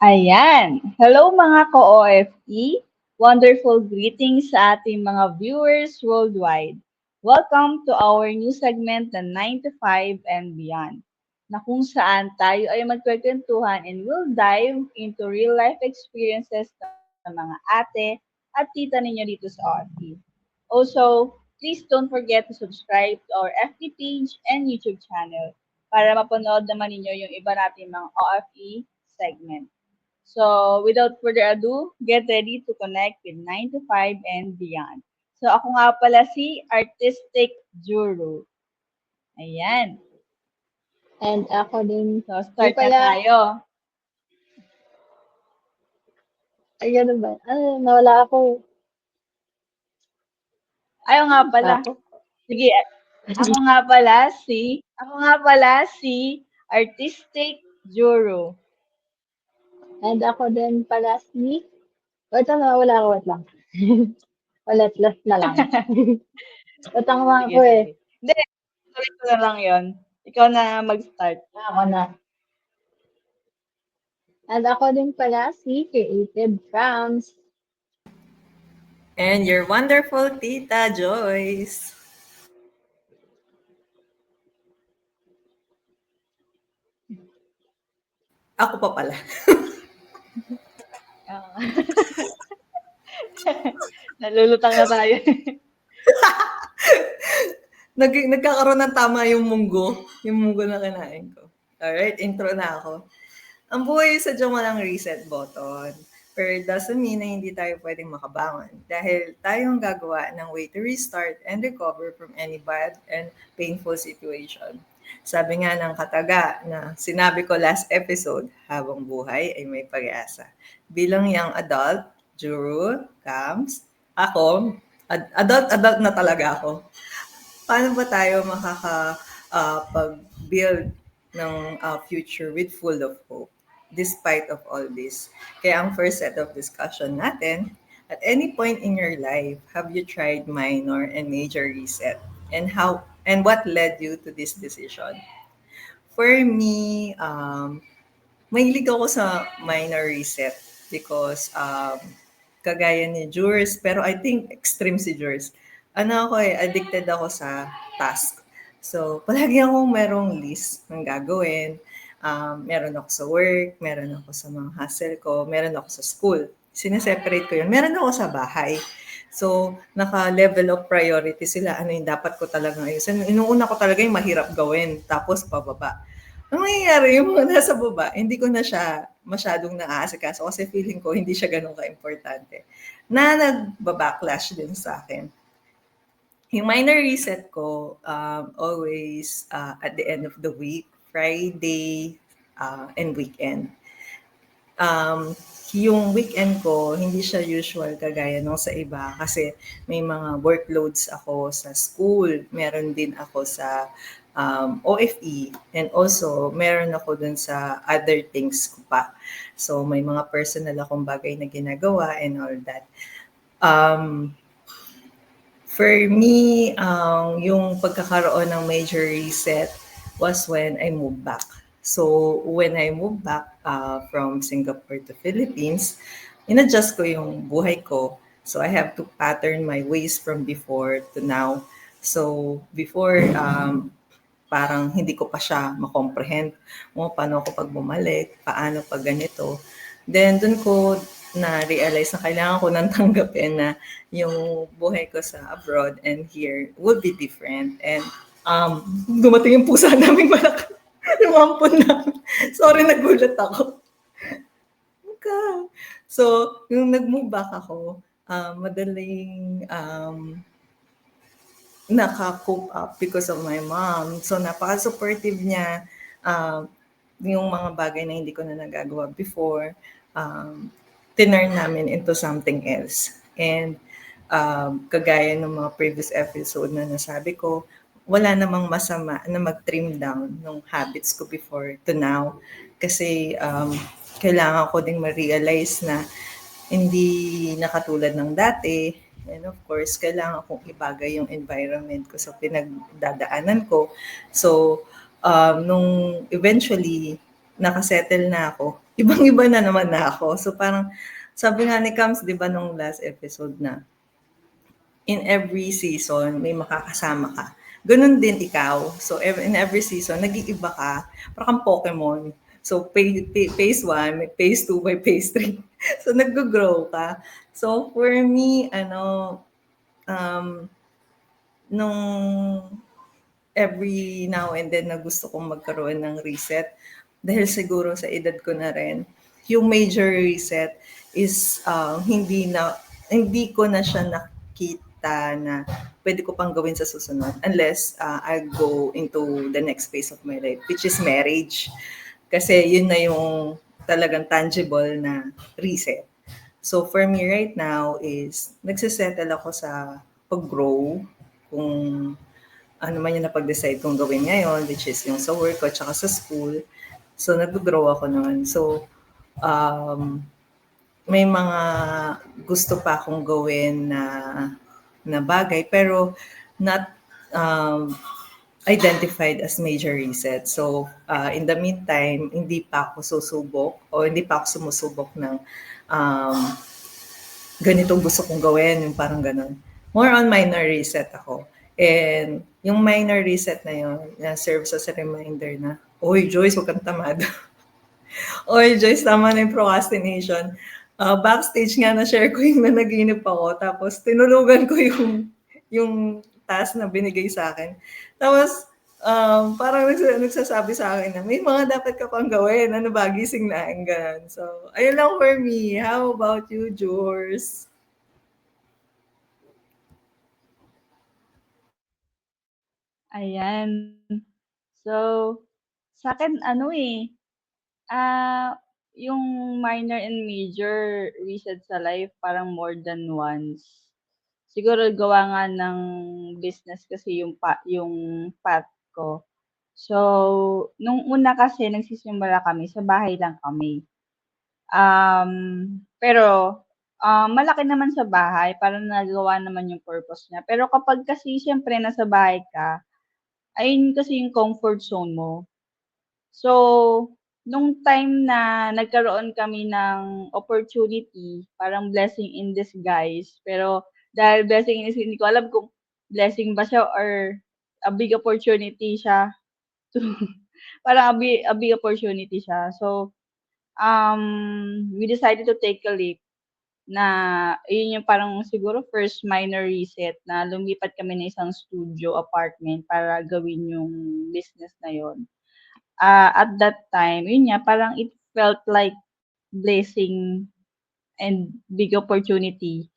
Ayan. Hello mga ka-OFE. Wonderful greetings sa ating mga viewers worldwide. Welcome to our new segment, the 9 to 5 and Beyond, na kung saan tayo ay magkwentuhan and will dive into real-life experiences ng mga ate at tita ninyo dito sa OFE. Also, please don't forget to subscribe to our FB page and YouTube channel para mapanood naman ninyo yung iba nating mga OFE segment. So, without further ado, get ready to connect with 9 to 5 and beyond. So, ako nga pala si Artistic Juru. Ayan. And ako din, So, di start na pala, tayo. ay ganun ba? Nawala ako. Ayaw nga pala. Ako? Sige, ako nga pala si Artistic Juru. And ako din pala si, wait lang, nawala ako, wait lang. Ulit, last na lang. Tatanga Sige, ako eh. sige. Hindi, tuloy ko na lang yon. Ikaw na mag-start. Ako na. And ako din pala si Creative Frowns. And your wonderful Tita Joyce. Ako pa pala. Nalulutang na tayo. Nagkakaroon ng tama yung munggo na kinain ko. Alright, intro na ako. Ang buhay sa Diyos walang reset button. Pero it doesn't mean na hindi tayo pwedeng makabangon dahil tayong gagawa ng way to restart and recover from any bad and painful situation. Sabi nga ng kataga na sinabi ko last episode, habang buhay ay may pag-asa. Bilang young adult, Juru, Kams, ako, adult na talaga ako. Paano ba tayo pag-build ng future with full of hope despite of all this? Kaya ang first set of discussion natin, at any point in your life, have you tried minor and major reset? And what led you to this decision? For me, mahilig ako sa minor reset because kagaya ni Jules, pero I think extreme si Jules. Addicted ako sa task. So, palagi akong merong list ng gagawin. Meron ako sa work, meron ako sa mga hustle ko, meron ako sa school. Sineseparate ko yun. Meron ako sa bahay. So, naka-level of priority sila. Ano yung dapat ko talagang ayusin. Inuuna ko talaga yung mahirap gawin, tapos pababa. Ang nangyayari, yung mga nasa baba, hindi ko na siya masyadong naaasikaso kasi feeling ko hindi siya ganun ka-importante. Na nagbabacklash din sa akin. Yung minor reset ko, always at the end of the week, Friday and weekend. Yung weekend ko, hindi siya usual kagaya nung sa iba kasi may mga workloads ako sa school, meron din ako sa OFE, and also meron ako dun sa other things ko pa. So may mga personal akong bagay na ginagawa and all that. For me, yung pagkakaroon ng major reset was when I moved back. So, when I moved back from Singapore to Philippines, inadjust ko yung buhay ko. So, I have to pattern my ways from before to now. So, before, parang hindi ko pa siya makomprehend. Paano ako pag bumalik, paano pag ganito. Then, dun ko na-realize na kailangan ko nang tanggapin na yung buhay ko sa abroad and here would be different. And dumating yung pusa namin malaki. Yung ampon namin. Sorry, nagulat ako. Okay. So, yung nag-move back ako, madaling naka-cope up because of my mom. So, napaka-supportive niya. Yung mga bagay na hindi ko na nagagawa before, tinurn namin into something else. And kagaya ng mga previous episode na nasabi ko, wala namang masama na mag-trim down ng habits ko before to now. Kasi kailangan ko ding ma-realize na hindi nakatulad ng dati. And of course, kailangan kong ibagay yung environment ko sa pinagdadaanan ko. So, nung eventually nakasettle na ako, ibang-iba na naman na ako. So parang sabi nga ni Kams, 'di ba nung last episode na in every season may makakasama ka. Ganun din ikaw. So in every season nag-iiba ka. Parang kang Pokemon. So phase 1, may phase 2, may phase 3. So nag-grow ka. So for me, um, nung every now and then na gusto kong magkaroon ng reset, dahil siguro sa edad ko na rin, yung major reset is hindi ko na siya nakita na pwede ko pang gawin sa susunod unless I go into the next phase of my life, which is marriage. Kasi yun na yung talagang tangible na reset. So for me right now is nagsisettle ako sa pag-grow kung ano man yung napag-decide kong gawin ngayon, which is yung sa work ko tsaka sa school. So nag-grow ako noon. So um, may mga gusto pa akong gawin na bagay pero not um, identified as major reset. So, in the meantime, hindi pa ako susubok o hindi pa ako sumusubok ng um, ganitong gusto kong gawin, yung parang ganun. More on minor reset ako. And yung minor reset na yun, na serves as a reminder na, Oy, Joyce, huwag kang tamad. Oy, Joyce, tama na yung procrastination. Backstage nga na-share ko yung nanaginip ako. Tapos, tinulugan ko yung task na binigay sa akin. Tapos, parang nagsasabi sa akin na, may mga dapat ka pang gawin. Ano ba? Gising na. Ganun. So, ayun lang for me. How about you, Jors? Ayan. So, sa'kin ano, yung minor and major reset sa life parang more than once. Siguro gawa nga ng business kasi yung path ko. So, nung una kasi nagsisimula kami, sa bahay lang kami. Pero, malaki naman sa bahay, parang nagawa naman yung purpose niya. Pero kapag kasi siyempre nasa bahay ka, ayun kasi yung comfort zone mo. So, nung time na nagkaroon kami ng opportunity, parang blessing in disguise, pero dahil blessing in disguise, hindi ko alam kung blessing ba siya or a big opportunity siya to parang a big opportunity siya. So, we decided to take a leap na yun yung parang siguro first minor reset na lumipat kami ng isang studio apartment para gawin yung business na yun. At that time, yun nga, parang it felt like blessing and big opportunity.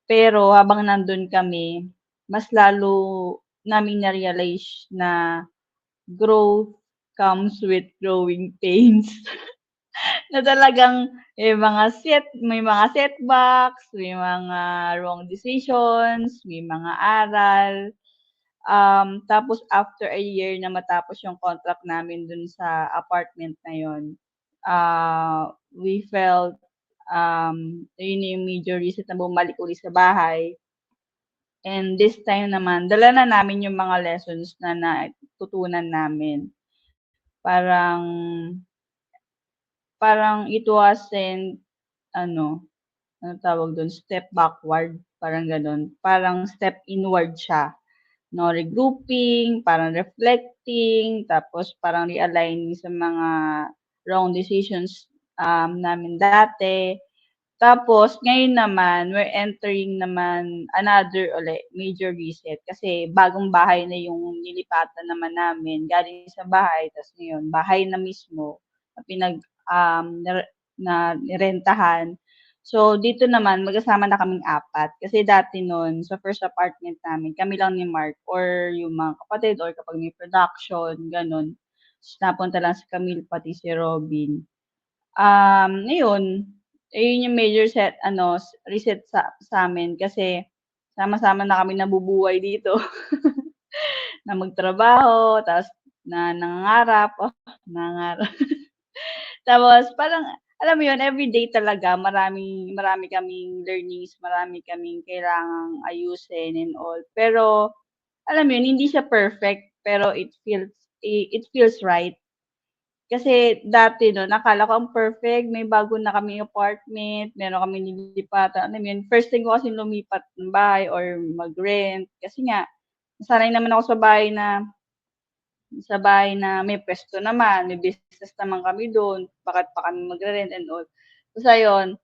Pero habang nandun kami, mas lalo namin na-realize na growth comes with growing pains. Na talagang may mga setbacks, may mga wrong decisions, may mga aral. Tapos after a year na matapos yung contract namin dun sa apartment na yun, we felt, yun yung major reason na bumalik uli sa bahay. And this time naman, dala na namin yung mga lessons na natutunan namin. Parang, parang it wasn't, ano, ano tawag dun, step backward, parang ganun. Parang step inward siya. No, regrouping, parang reflecting, tapos parang realigning sa mga wrong decisions, namin dati. Tapos ngayon naman, we're entering naman another uli, major reset kasi bagong bahay na yung nilipatan naman namin, galing sa bahay ta's ngayon bahay na mismo na na nirentahan. So, dito naman magkasama na kaming 4 kasi dati nun sa first apartment namin kami lang ni Mark or yung mga kapatid or kapag may production, gano'n. Ta's napunta lang si Camille pati si Robin. Ngayon, ayun yung major reset sa'min kasi sama-sama na kaming nabubuhay dito na magtrabaho tapos na nangangarap, nangangarap. Tapos parang alam mo yun, everyday talaga marami kaming learnings, marami kaming kailangang ayusin and all. Pero alam mo yun, hindi siya perfect pero it feels right. Kasi dati no, akala ko ang perfect, may bago na kaming apartment, meron kaming nililipatan, alam mo yun, first thing ko kasi lumipat ng bahay or mag-rent kasi nga nasanay naman ako sa bahay na may puwesto naman, may business naman kami do'n, bakit pa kami magre-rent and all. Tapos ayun,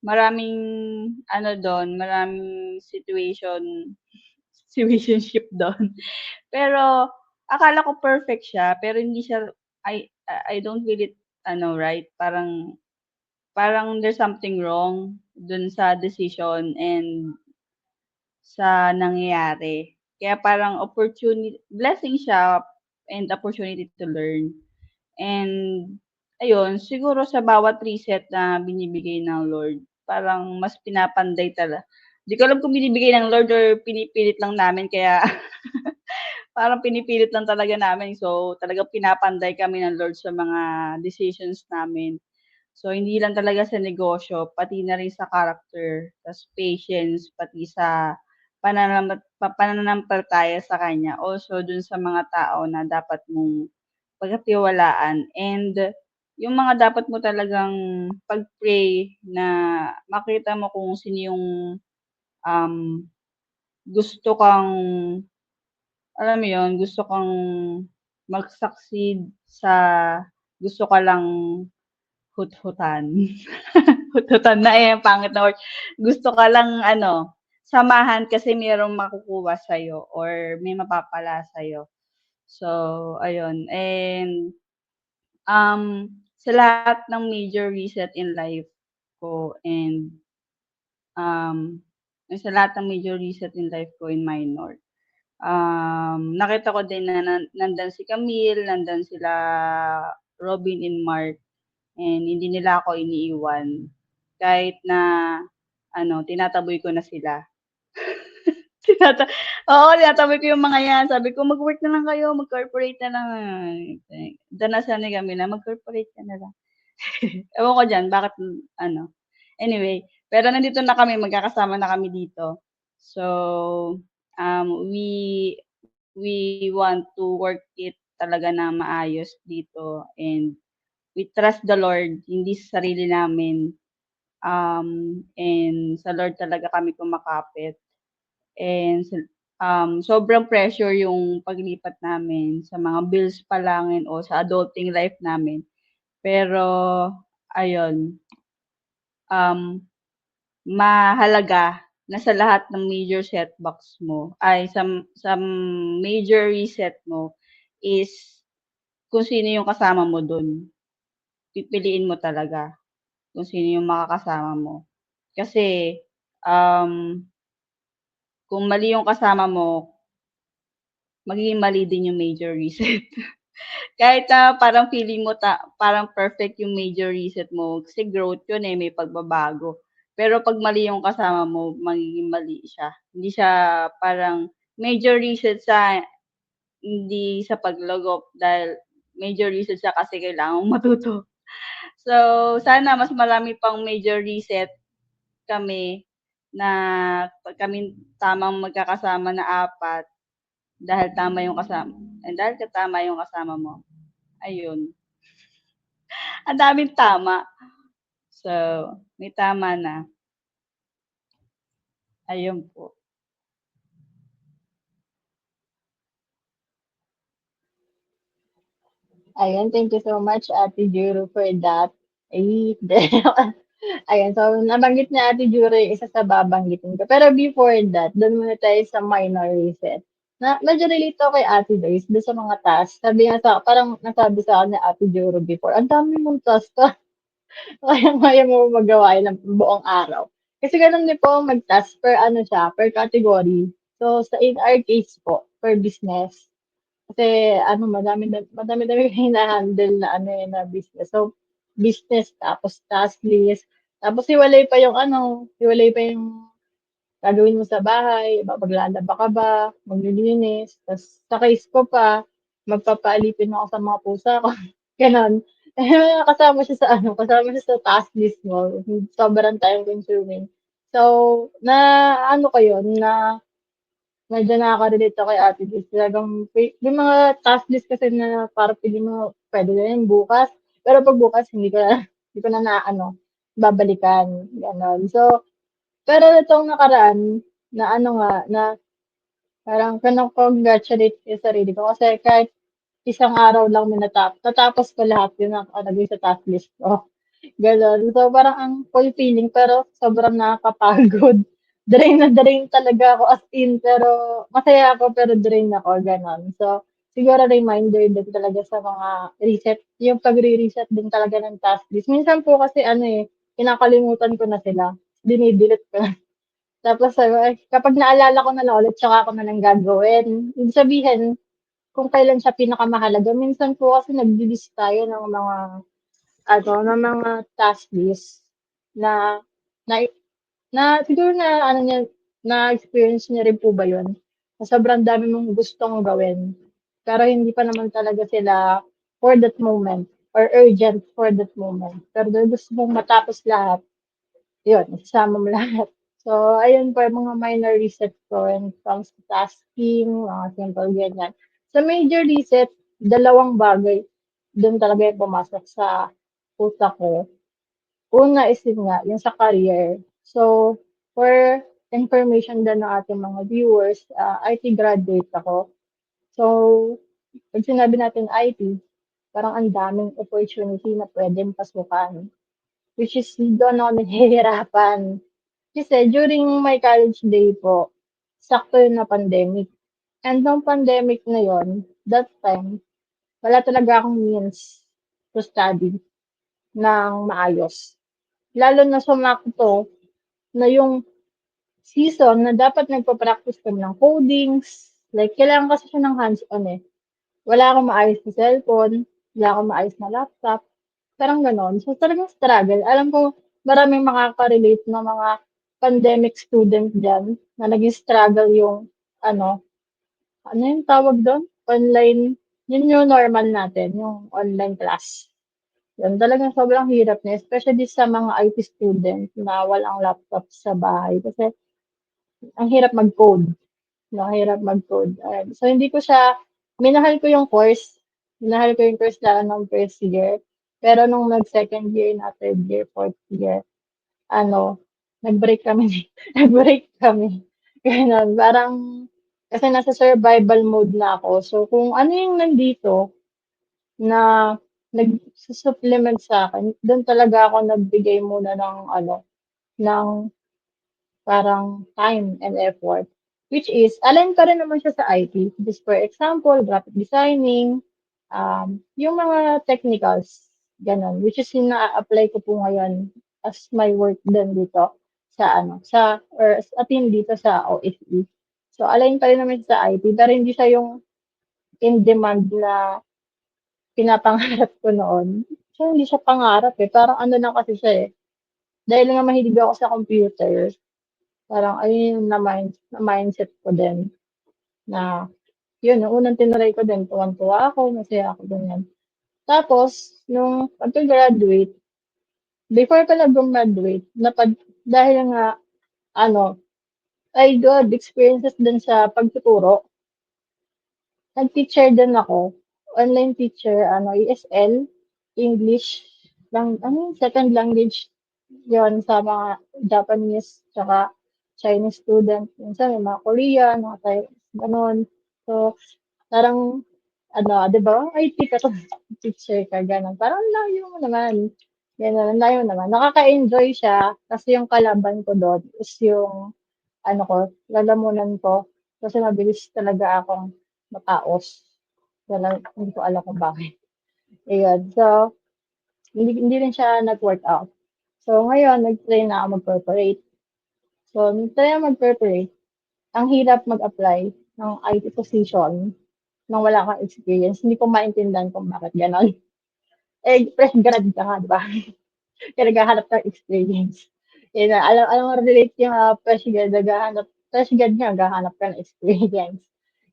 maraming ano do'n, maraming situationship do'n. Pero akala ko perfect siya, pero hindi siya I don't feel it ano, right, parang parang there's something wrong dun sa decision and sa nangyayari. Kaya parang blessing siya and opportunity to learn. And ayun, siguro sa bawat reset na binibigay ng Lord, parang mas pinapanday 'di ko alam kung binibigay ng Lord or pinipilit lang namin kaya parang pinipilit lang talaga namin. So, talagang pinapanday kami ng Lord sa mga decisions namin. So, hindi lang talaga sa negosyo, pati na rin sa character, tas patience, pati sa pananampalataya sa Kanya. Also, dun sa mga tao na dapat mong pagkatiwalaan and yung mga dapat mo talagang pag-pray na makita mo kung sino yung, um, gusto kang alam mo yun, gusto kang mag-succeed sa gusto ka lang huthutan. Huthutan na, eh, ang pangit na word. Gusto ka lang ano, samahan kasi merong makukuha sa'yo or may mapapala sa'yo. So, ayun. And, sa lahat ng major reset in life ko and, sa lahat ng major reset in life ko in minor, nakita ko din na nandiyan si Camille, nandiyan sila Robin and Mark, and hindi nila ako iniiwan. Kahit na ano, tinataboy ko na sila. Tinata tinataboy ko yung mga 'yan. Sabi ko, "Mag-work na lang kayo, mag-corporate na lang." Danasan ni Camille na, "Mag-corporate ka na lang." Ewan ko diyan bakit ano. Anyway, pero nandito na kami, magkakasama na kami dito. So, we want to work it talaga na maayos dito and we trust the Lord, hindi sa sarili namin. And sa Lord talaga kami kumakapit and sobrang pressure yung paglipat namin sa mga bills pa lang and o sa adulting life namin. Pero ayun, um, mahalaga na sa lahat ng major setbacks mo ay sa major reset mo is kung sino yung kasama mo dun. Pipiliin mo talaga kung sino yung makakasama mo. Kasi, um, kung mali yung kasama mo, magiging mali din yung major reset. Kahit na parang feeling mo parang perfect yung major reset mo, kasi growth yun, eh, may pagbabago. Pero 'pag mali yung kasama mo, magiging mali siya. Hindi siya parang major reset sa hindi sa paglogop dahil major reset siya kasi kailangan mong matuto. So, sana mas marami pang major reset kami na kaming tamang magkakasama na 4 dahil tama yung dahil tama yung kasama mo, ayun. Ang daming tama. So, may tama na. Ayun po. Ayan, thank you so much, Ate Juro, for that. Ay, ayan, so nabanggit ni Ate Juro yung isa sa babanggitin ko. Pero before that, doon muna tayo sa minor reset. Na, medyo relate ako kay Ate Joyce doon sa mga tasks. Sabi nga sa, parang nasabi sa akin ni Ate Juro before, ang dami mong task ka. Kaya mo magawa yun ng buong araw. Kasi ganun din po mag-task per ano siya, per category. So, sa in our case po, per business. Kasi ano, madami hina-handle na ano eh, na business. So, business, tapos task list, tapos hiwalay pa yung gagawin mo sa bahay, maglalaba ka ba, maglilinis, tapos sa case ko pa, magpapaalipin ako sa mga pusa ko, gano'n. Eh, kasama siya sa task list mo, sobrang time consuming. So, na ano ko yun, na medyo nakaka-relate ako kay Ate Liz. Talagang may mga task list kasi na parang pili mo puwede na rin bukas. Pero 'pag bukas hindi ko na babalikan, gano'n. So, pero itong nakaraan na ano nga, na parang kino-congratulate ko yung sarili ko kasi kahit isang araw lang natapos ko lahat yung nakalagay sa task list ko, gano'n. So, parang ang fulfilling pero sobrang nakakapagod. Drain na drain talaga ako as in, pero masaya ako pero drain ako, gano'n. So, siguro reminder din talaga sa mga reset, yung pagre-reset din talaga ng task list. Minsan po kasi ano, eh, kinakalimutan ko na sila, dine-delete ko na. Tapos sabi ko, "Ay, kapag naalala ko na lang ulit tsaka ko na lang gagawin." Ibig sabihin, kung kailan siya pinakamahalaga. Minsan po kasi nagli-list tayo ng mga task list na na na siguro na ano niya, na-experience niyo rin po ba 'yun? Na sobrang dami mong gustong gawin, pero hindi pa naman talaga sila for that moment or urgent for that moment. Pero dahil gusto mong matapos lahat, 'yun, isasama mo lahat. So, ayun po yung mga minor reset ko when it comes to tasking, mga simple ganyan. Sa major reset, dalawang bagay dun talaga yung pumasok sa utak ko. Una is yun nga, yung sa career. So, for information din ng ating mga viewers, IT graduate ako. So, pag sinabi natin IT, parang ang daming opportunity na pwedeng pasukan. Which is doon ako nahihirapan. Kasi during my college day po, sakto yun na pandemic. And nung pandemic na yon, that time, wala talaga akong means to study ng maayos. Lalo na sumakto na yung season na dapat nagpa-practice kami ng codings. Like, kailangan kasi siya ng hands-on eh. Wala akong maayos na cellphone, wala akong maayos na laptop, parang gano'n. So, talagang struggle. Alam ko maraming makaka-relate na mga pandemic student diyan na naging struggle yung ano, ano yung tawag do'n? Online, yun yung normal natin, yung online class. Yun, talagang sobrang hirap niya, especially sa mga IT student na walang laptop sa bahay kasi ang hirap mag-code. Mahirap mag-code. So, hindi ko siya minahal ko yung course. Minahal ko yung course lalo nung first year. Pero nung nag-second year na, third year, fourth year, ano, nag-break kami. Nag-break kami. Ganun. Parang, kasi nasa survival mode na ako. So, kung ano yung nandito na nag-supplement sa akin, doon talaga ako nagbigay muna ng parang time and effort. Which is, align pa rin naman siya sa IT. Just for example, graphic designing, yung mga technicals, ganun. Which is yung na-apply ko po ngayon as my work din dito or as a team dito sa OSE. So, align pa rin naman siya sa IT, pero hindi siya yung in demand na pinapangarap ko noon. So, hindi siya pangarap eh. Parang ano lang kasi siya eh. Dahil nga mahilig ako sa computer, parang ayun yung na-mindset ko din na yun, yung unang tinry ko din, tuwang-tuwa ako, masaya ako ganyan. Tapos, nung pagka-graduate, before pala graduate, dahil nga, ano, I got experiences din sa pagtuturo. Nag-teacher din ako, online teacher, ESL, English, second language yon sa mga Japanese, tsaka Chinese student. Minsan may mga Korean, mga Thai, gano'n. So, parang, di ba, IT ka to, teacher ka, gano'n. Parang ang layo mo naman. Gano'n, ang layo naman. Nakaka-enjoy siya kasi yung kalaban ko doon is yung, lalamunan ko. Kasi mabilis talaga akong mataos. Hindi ko alam kung bakit. Ayun. So, hindi rin siya nag-workout. So, ngayon, nag-try na ako mag-corporate. So, nag-try ako mag-corporate. Ang hirap mag-apply ng IT position nang wala kang experience. Hindi ko maintindihan kung bakit ganon. Eh, fresh grad ka nga, di ba? Kaya naghahanap ng experience. Yun na, alam mo, relate yung fresh grad nga, naghahanap ka ng experience.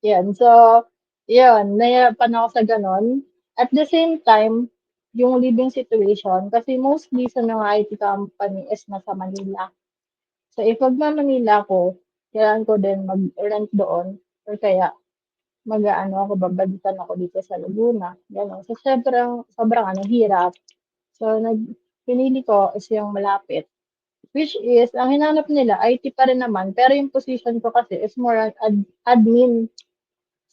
Yan. So, yun, nahirapan ako sa ganon. At the same time, yung living situation, kasi mostly sa mga IT company is nasa Manila. So, if magma-Manila ako, kailangan ko din mag-rent doon or kaya mag-aano ako, babalikan ako dito sa Laguna, gano'n. So, sobrang ano, hirap. So, pinili ko is yung malapit. Which is, ang hinanap nila, IT pa rin naman, pero yung position ko kasi is more on admin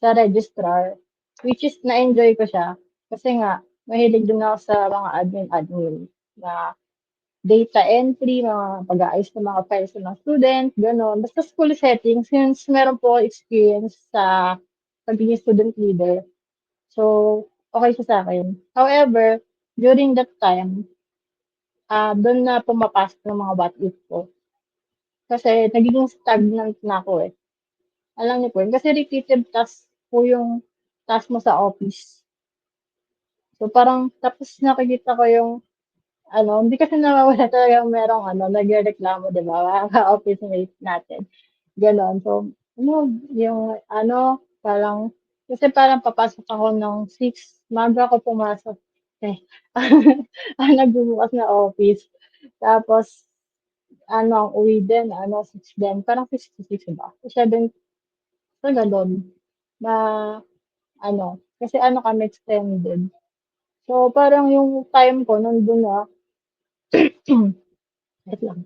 sa registrar, which is na-enjoy ko siya. Kasi nga, mahilig din ako sa mga admin-admin na data entry, mga pag-aayos ng mga files ng mga student, gano'n. Basta school setting, since meron po ako experience sa pagiging student leader. So, okay siya sa akin. However, during that time, doon na pumapasok ng mga what if ko. Kasi nagiging stagnant na ako eh. Alam niyo po yun, kasi repeated task po yung task mo sa office. So, parang tapos nakikita ko yung ano, hindi kasi nawawala talagang merong ano, nagrereklamo, 'di ba, mga ka-office-mate natin, gano'n. So, ano, yung ano, parang kasi parang papasok ako ng 6, maaga ako pumasok, eh, ang nagbubukas na office. Tapos ano, ang uwi din ano, 6 din, parang 6 to 6 ba, 7, basta gano'n na ano, kasi ano kami extended. So, parang yung time ko nandun na wait lang.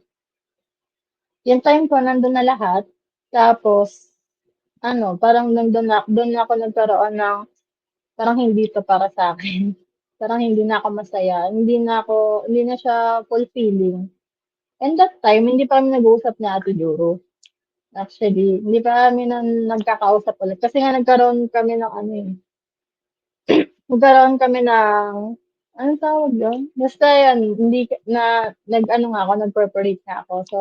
Yung time ko nandun na lahat, tapos ano, parang nandun na dun na ako nagkaroon ng parang hindi 'to para sa'kin. Parang hindi na ako masaya, hindi na siya fulfilling. And that time hindi pa kami nag-uusap ni Ate Juro. Actually, hindi pa kami nagkakausap ulit kasi nga nagkaroon kami ng anong tawag dun? Basta 'yan, hindi na nag-ano nga ako, nag-corporate nga ako. So,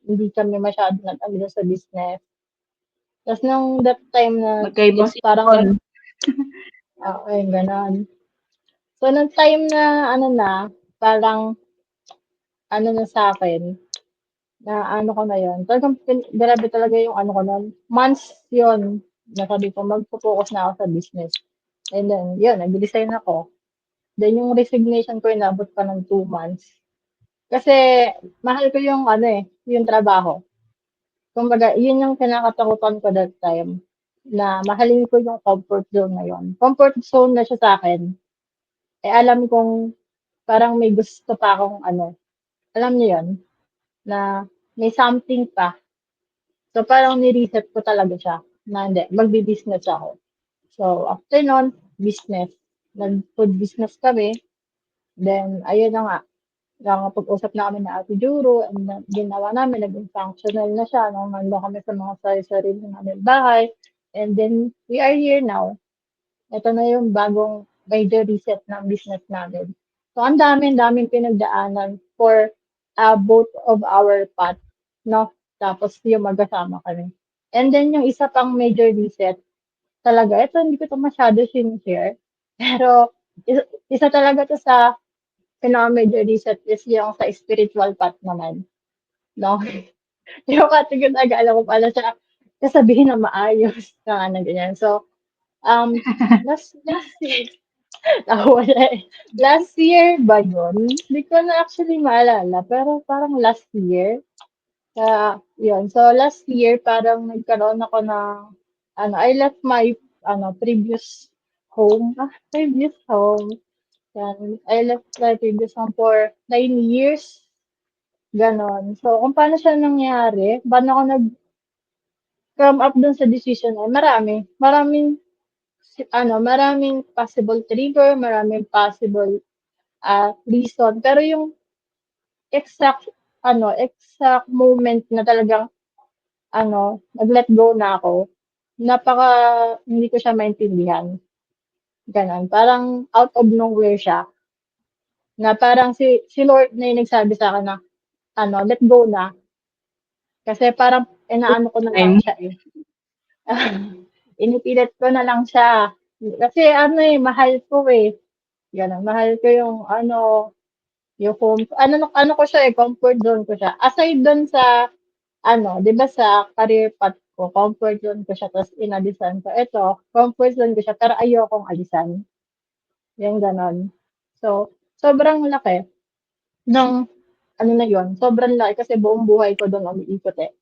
hindi kami masyadong nag-ano dun sa business. Tas nung that time na Magkaibang parang sitwasyon. oo, yung gano'n. So, nung time na ano na, parang ano na sa'kin, na ano ko na yun, talagang grabe talaga yung ano ko nun, months yun, na sabi ko magfo-focus na ako sa business. And then yun, nag-resign ako. Then yung resignation ko inabot pa ng 2 months. Kasi mahal ko yung ano eh, yung trabaho. Kumbaga, yun yung kinakatakutan ko that time, na mahalin ko yung comfort zone na yun. Comfort zone na siya sa'kin, eh, alam kong parang may gusto pa akong ano, alam niyo yun, na may something pa. So, parang ni-reset ko talaga siya na hindi, magbi-business ako. So, after nun, business. Nag-food business kami. Then, ayun na nga, nakakapag-usap na kami na Ate Juro and ginawa namin, naging functional na siya nung nandun kami sa mga sarili-sarili namin bahay. And then, we are here now. Ito na yung bagong major reset ng business namin. So, ang daming pinagdaanan for both of our path, no? Tapos yung magkasama kami. And then yung isa pang major reset, talaga, ito hindi ko to masyado sinishare. Pero, isa talaga to sa pinaka-major reset is yung sa spiritual path naman. No? Yung katigod aga, alam ko pala siya sasabihin na maayos na ano ganyan. So, last year, nawala eh. Last year ba yun? Hindi ko na actually maalala, pero parang last year. Yun. So, last year, parang nagkaroon ako ng, ano, I left my, previous home. Previous home. Yan. I left my previous home for 9 years. Ganon. So, kung paano siya nangyari, paano ako nag-come up dun sa decision ay maraming possible trigger, maraming possible reason. Pero yung exact, exact moment na talagang, nag-let go na ako, napaka, hindi ko siya maintindihan. Ganon. Parang out of nowhere siya. Na parang si Lord na yung nagsabi sa akin na, let go na. Kasi parang inaano ko na lang Time. siya eh. Inipilit ko na lang siya. Kasi ano eh, mahal ko eh. Gano'n, mahal ko yung home. Ano ko siya eh, comfort zone ko siya. Aside doon sa, 'di ba sa career path ko, comfort zone ko siya, tapos inalisan ko. Ito, comfort zone ko siya, pero ayokong alisan. Yung gano'n. So, sobrang laki ng, ano na yun, sobrang laki kasi buong buhay ko doon umiikot eh.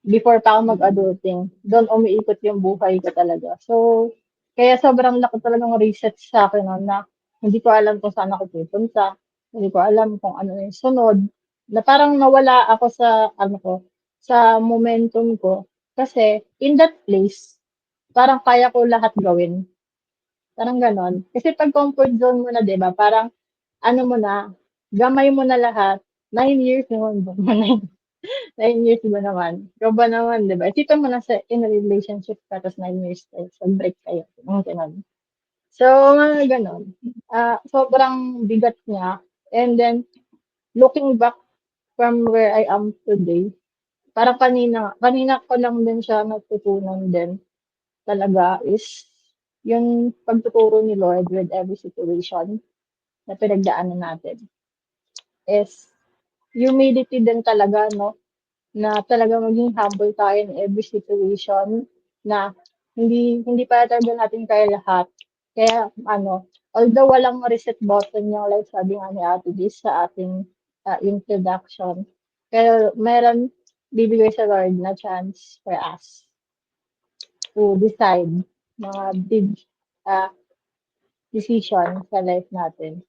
before pa ako mag-adulting, doon umiikot yung buhay ko talaga. So, kaya sobrang laki talagang reset sa akin nun na hindi ko alam kung saan ako pupunta, hindi ko alam kung ano yung sunod, na parang nawala ako sa, ano ko, sa momentum ko. Kasi, in that place, parang kaya ko lahat gawin. Parang ganon. Kasi pag comfort zone mo na, di ba, parang, ano mo na, gamay mo na lahat, 9 years naman ba? 9 years ba naman? Ikaw ba naman, di ba? Isipin mo na sa in a relationship ka, tapos 9 years kayo, so break kayo. Mga ganun. So, mga ganon. Sobrang bigat niya. And then, looking back from where I am today, parang kanina ko lang din siya natutunan din talaga is yung pagtuturo ni Lord with every situation na pinagdaanan natin is humility din talaga, no? Na talaga maging humble tayo in every situation na hindi pa talaga natin kaya lahat. Kaya ano, although walang reset button yung like sabi nga ni Ate Liz sa ating introduction, pero meron bibigay sa Lord na chance for us to decide mga big uh, decision sa life natin.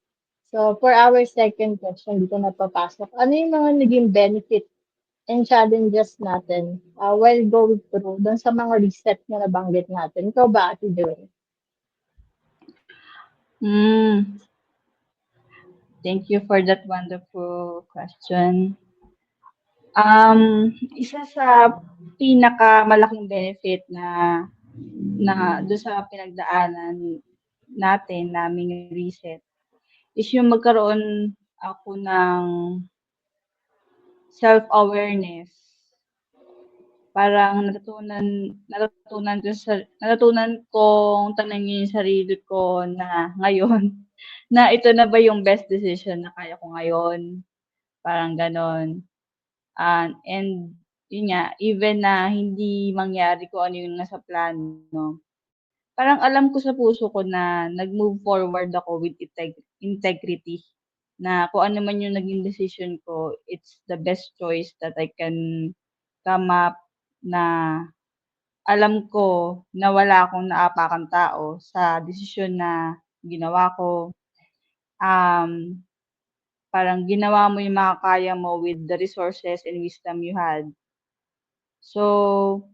So, for our second question, dito na papasok. Ano yung mga naging benefit and challenges natin while going through doon sa mga reset na nabanggit natin? Ikaw ba, Ate Joy? Hmm, thank you for that wonderful question. Isa sa pinakamalaking benefit na do'n sa pinagdaanan natin, naming reset, is yung magkaroon ako ng self-awareness. Parang natutunan kong tanungin yung sarili ko na ngayon, na ito na ba yung best decision na kaya ko ngayon, parang gano'n. And yun nga, even na hindi mangyari kung ano yung nasa plano, parang alam ko sa puso ko na nag-move forward ako with integrity, na kung ano man yung naging decision ko, it's the best choice that I can come up, na alam ko na wala akong naapakang tao sa desisyon na ginawa ko. Um, Parang ginawa mo yung makakaya mo with the resources and wisdom you had. So,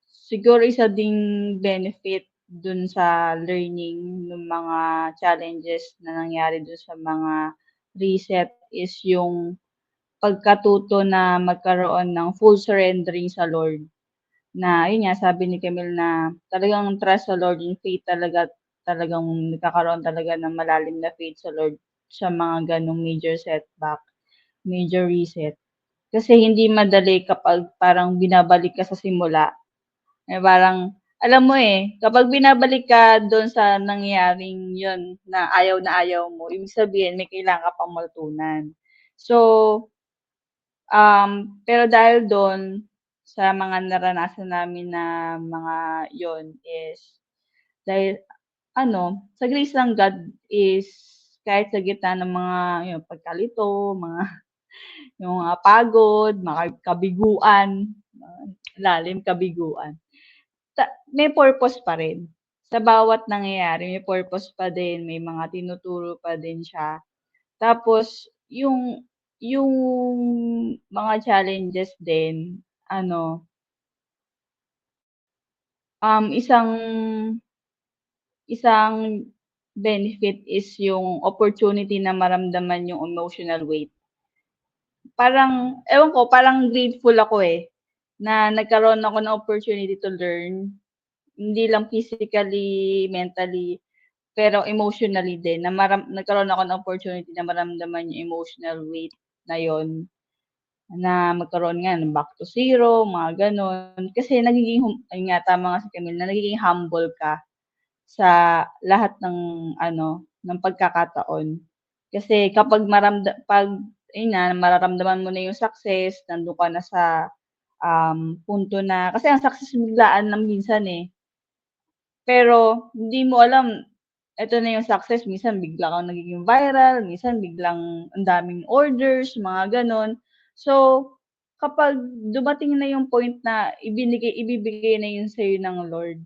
siguro isa ding benefit dun sa learning ng mga challenges na nangyari dun sa mga reset is yung pagkatuto na magkaroon ng full surrendering sa Lord. Na yun nga, sabi ni Camille na talagang trust sa Lord, yung faith talaga, talagang nagkakaroon talaga ng malalim na faith sa Lord sa mga ganong major setback, major reset. Kasi hindi madali kapag parang binabalik ka sa simula. Parang, alam mo kapag binabalik ka doon sa nangyaring yun na ayaw mo, ibig sabihin may kailangan ka pang matutunan. So, pero dahil do'n sa mga naranasan namin na mga yon is dahil sa grace ng God is kahit sa gitna ng mga yung pagkalito, mga yung mga pagod, mga kabiguan, lalim kabiguan, may purpose pa rin. Sa bawat nangyayari may purpose pa din, may mga tinuturo pa din siya. Tapos yung mga challenges din ano, isang isang benefit is yung opportunity na maramdaman yung emotional weight. Parang ewan ko, parang grateful ako, na nagkaroon ako ng opportunity to learn, hindi lang physically, mentally, pero emotionally din, na nagkaroon ako ng opportunity na maramdaman yung emotional weight na yun. Na magkaroon nga ng back to zero, mga gano'n. Kasi nagiging ayun nga, tama nga si Camille, na nagiging humble ka sa lahat ng ng pagkakataon. Kasi kapag 'pag ayun nga, mararamdaman mo na yung success, nandun ka na sa, punto na kasi ang success biglaan lang minsan, pero hindi mo alam, eto na yung success, minsan bigla kang nagiging viral, minsan biglang ang daming orders, mga gano'n. So, kapag dumating na yung point na ibibigay na yun sa'yo ng Lord,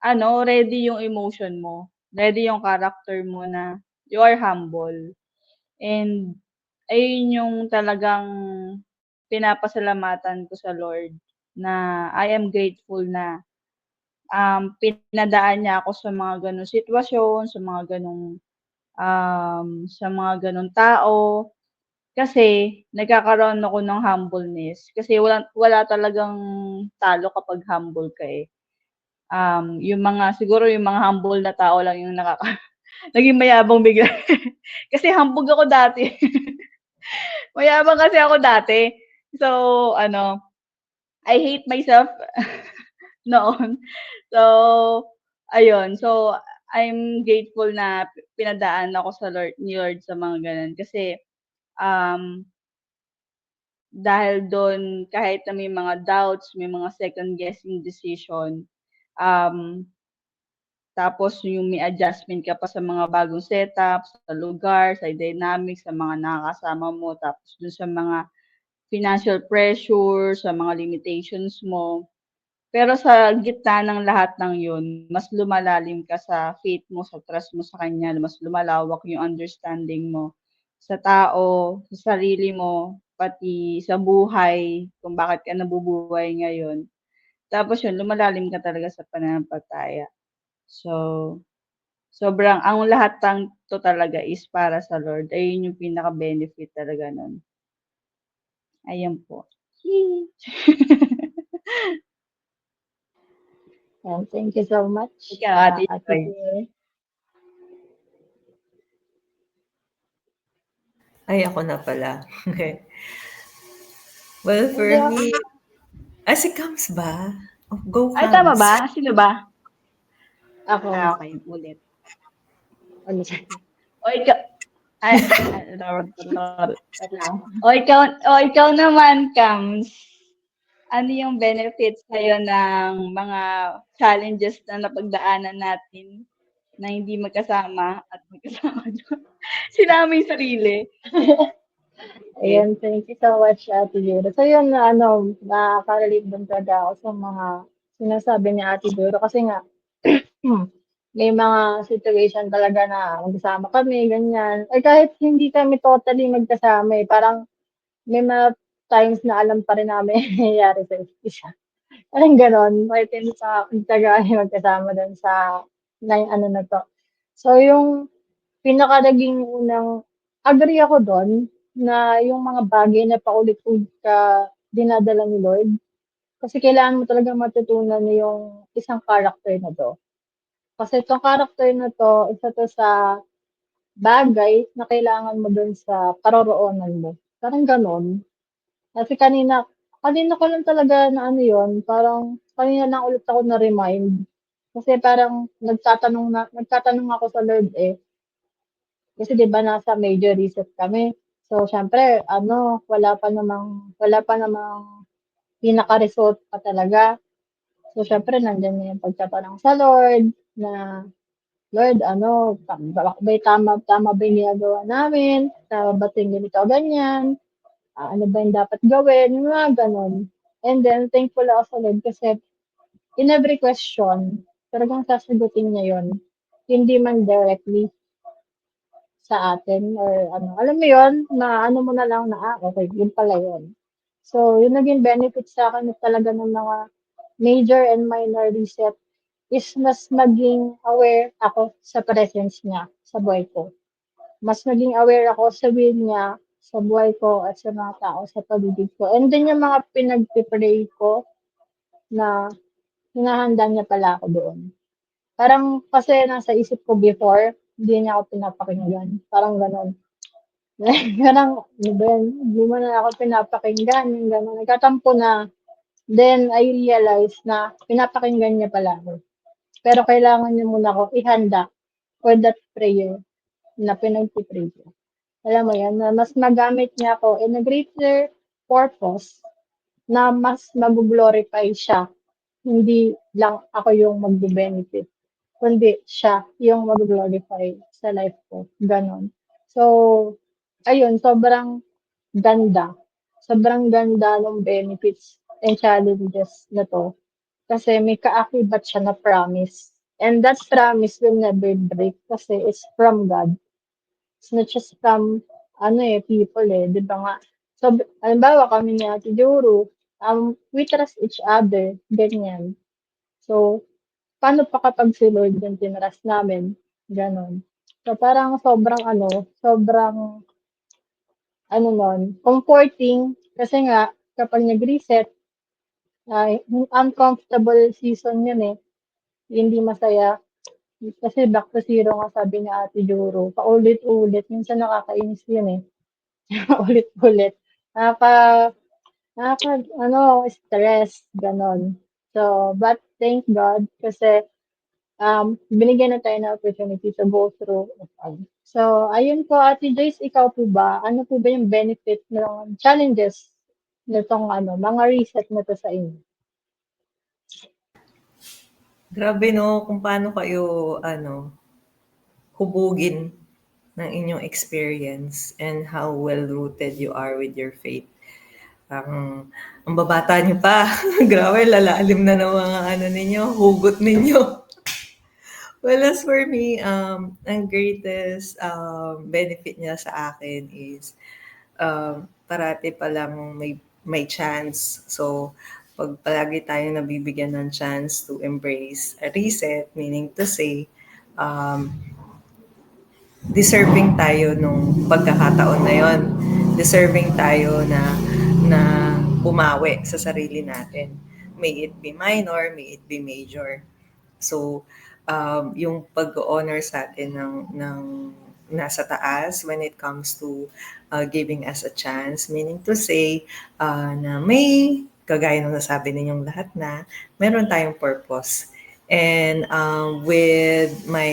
ano, ready yung emotion mo, ready yung character mo na you are humble. And ayun yung talagang pinapasalamatan ko sa Lord na I am grateful na, pinadaan niya ako sa mga gano'ng sitwasyon, sa mga gano'ng tao. Kasi nagkakaroon ako ng humbleness, kasi wala talagang talo kapag humble ka, eh. Yung mga siguro yung mga humble na tao lang yung naging mayabang bigla. Kasi hambog ako dati. Mayabang kasi ako dati. So, ano, I hate myself noon. So, ayun. So, I'm grateful na pinadaan ako ni Lord sa mga gano'n kasi, um, dahil do'n kahit na may mga doubts, may mga second guessing decision, um, tapos yung may adjustment ka pa sa mga bagong setup, sa lugar, sa dynamics, sa mga nakakasama mo, tapos dun sa mga financial pressure, sa mga limitations mo. Pero sa gitna ng lahat ng yun, mas lumalalim ka sa faith mo, sa trust mo sa kanya, mas lumalawak yung understanding mo sa tao, sa sarili mo, pati sa buhay, kung bakit ka nabubuhay ngayon. Tapos yun, lumalalim ka talaga sa pananampalataya. So, sobrang ang lahat ng 'to talaga is para sa Lord. Ayun yung pinaka-benefit talaga nun. Ayun po. Yay! And thank you so much, Ikaw, Ate Ate Joy. Joy. Ay, ako na pala. Well, Hindi for ako, me, si Kams ba? Oh, go Ay, tama Kams. ba? Sino ba? ako, Okay, ulit. ano, O ikaw ay, wait lang. ikaw naman, Kams. Ano yung benefits sa'yo ng mga challenges na napagdaanan natin na hindi magkasama at magkasama sinama yung sarili? Okay. Ayan, thank you so much, Ate Juro. So, yun na, nakaka-relate din talaga ako sa mga sinasabi ni Ate Juro kasi nga, may mga situation talaga na magkasama kami, ganyan. Or kahit hindi kami totally magkasama, eh, parang may mga times na alam pa rin namin yung nangyayari sa isa't isa. Parang gano'n, kahit hindi pa taga magkasama do'n sa ano na 'to. So, yung pinaka naging unang agree ako do'n na yung mga bagay na paulit-ulit ka dinadala ni Lord, kasi kailangan mo talagang matutunan yung isang character na 'to. Kasi itong character na 'to, isa 'to sa bagay na kailangan mo do'n sa paroroonan mo, parang gano'n. Kasi kanina kanina ko lang talaga na ano yun, parang kanina lang ulit ako na-remind. Kasi parang nagtatanong ako sa Lord, eh, kasi 'di ba nasa major reset kami. So siyempre ano, wala pa namang pinaka-result pa talaga. So siyempre nandiyan na yung pagtatanong sa Lord na, "Lord ano, tama ba yung ginagawa namin? Tama ba 'tong ganito, ganyan? Ano ba yung dapat gawin?" Yung mga gano'n. And then thankful ako sa Lord kasi in every question, talagang sasagutin niya yun. Hindi man directly sa atin or ano, alam mo yun, na ano mo na lang na, okay, yun pala yun. So, yun naging benefit sa akin talaga ng mga major and minor reset is mas maging aware ako sa presence niya sa buhay ko. Mas naging aware ako sa will niya sa buhay ko at sa mga tao sa paligid ko. And then yung mga pinagpipray ko na hinahanda niya pala ako doon. Parang kasi nasa isip ko before, hindi niya ako pinapakinggan. Parang gano'n. Parang, ano ba yan, hindi mo na ako pinapakinggan, yung gano'n. Nagkatampo na. Then, I realized na pinapakinggan niya pala ako. Pero kailangan niya muna ako ihanda for that prayer na pinagpipray ko. Alam mo yan, na mas magamit niya ako in a greater purpose na mas mag-glorify siya. Hindi lang ako yung magbe-benefit, kundi siya yung mag-glorify sa life ko. Ganon. So, ayun, sobrang ganda. sobrang ganda ng benefits and challenges na 'to. Kasi may kaakibat siya na promise. And that promise will never break kasi it's from God. It's not just from people, eh, 'di ba nga? So, halimbawa kami ni Ate Joro, we trust each other, ganyan. So, paano pa kapag si Lord yung tinrust namin, gano'n. So, parang sobrang nun, comforting kasi nga kapag nag-reset, uncomfortable season yun, eh, hindi masaya. Kasi back to zero nga sabi ni Ate Joro, paulit-ulit, minsan nakakainis yun, eh, ulit-ulit. Nakaka stress, gano'n. So, but thank God kasi binigyan na tayo ng opportunity to go through it all. So, ayun po, Ate Joyce, ikaw po ba? Ano po ba yung benefit ng challenges nitong mga reset na to sa inyo? Grabe 'no, kung paano kayo ano, hubugin ng inyong experience and how well-rooted you are with your faith. Ang ang babata niyo pa. Grabe lalalim na ng mga ano ninyo, hugot ninyo. Well, as for me, ang greatest benefit niya sa akin is parati palang may chance. So, pag palagi tayo nabibigyan ng chance to embrace a reset, meaning to say, um, deserving tayo nung pagkakataon na yon. Deserving tayo na bumawi sa sarili natin. May it be minor, may it be major. So, yung pag-honor sa atin ng nasa taas when it comes to giving us a chance, meaning to say na may, kagaya ng nasabi ninyong lahat na, meron tayong purpose. And with my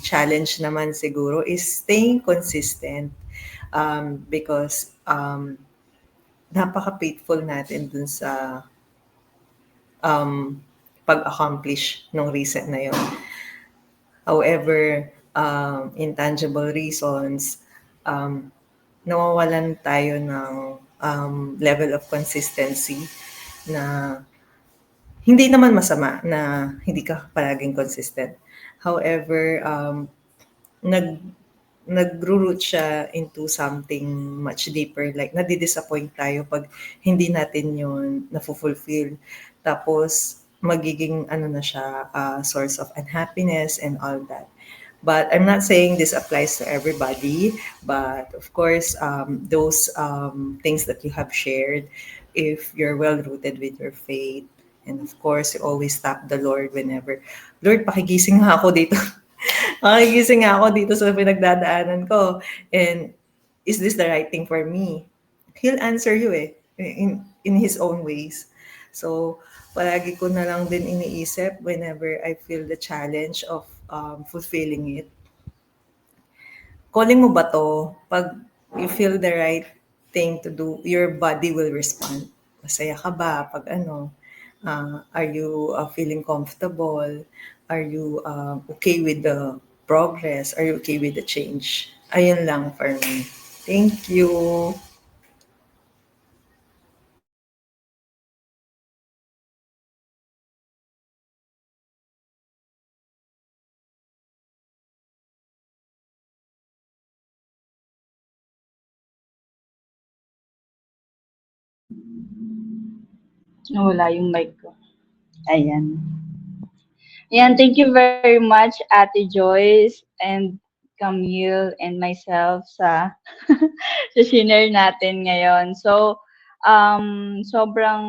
challenge naman siguro is staying consistent because napaka-faithful natin dun sa um, pag-accomplish ng reset na yun. However, intangible reasons, um, nawawalan tayo ng level of consistency na hindi naman masama na hindi ka palaging consistent. However, nag nagro-root siya into something much deeper, like nadi-disappoint tayo 'pag hindi natin 'yun nafo-fulfill. Tapos magiging ano na siya, source of unhappiness and all that. But I'm not saying this applies to everybody, but of course, those things that you have shared, if you're well-rooted with your faith, and of course, you always tap the Lord whenever, "Lord, pakigising nga ako dito." Makigising nga ako dito sa pinagdadaanan ko. And is this the right thing for me? He'll answer you eh, in his own ways. So, palagi ko na lang din iniisip whenever I feel the challenge of fulfilling it. Calling mo ba to? Pag you feel the right thing to do, your body will respond. Masaya ka ba? Pag ano, are you feeling comfortable? Are you okay with the progress? Are you okay with the change? Ayun lang for me. Thank you. Nawala yung mic ko. Ayan. Ayan, thank you very much, Ate Joyce and Camille and myself sa shinare natin ngayon. So, sobrang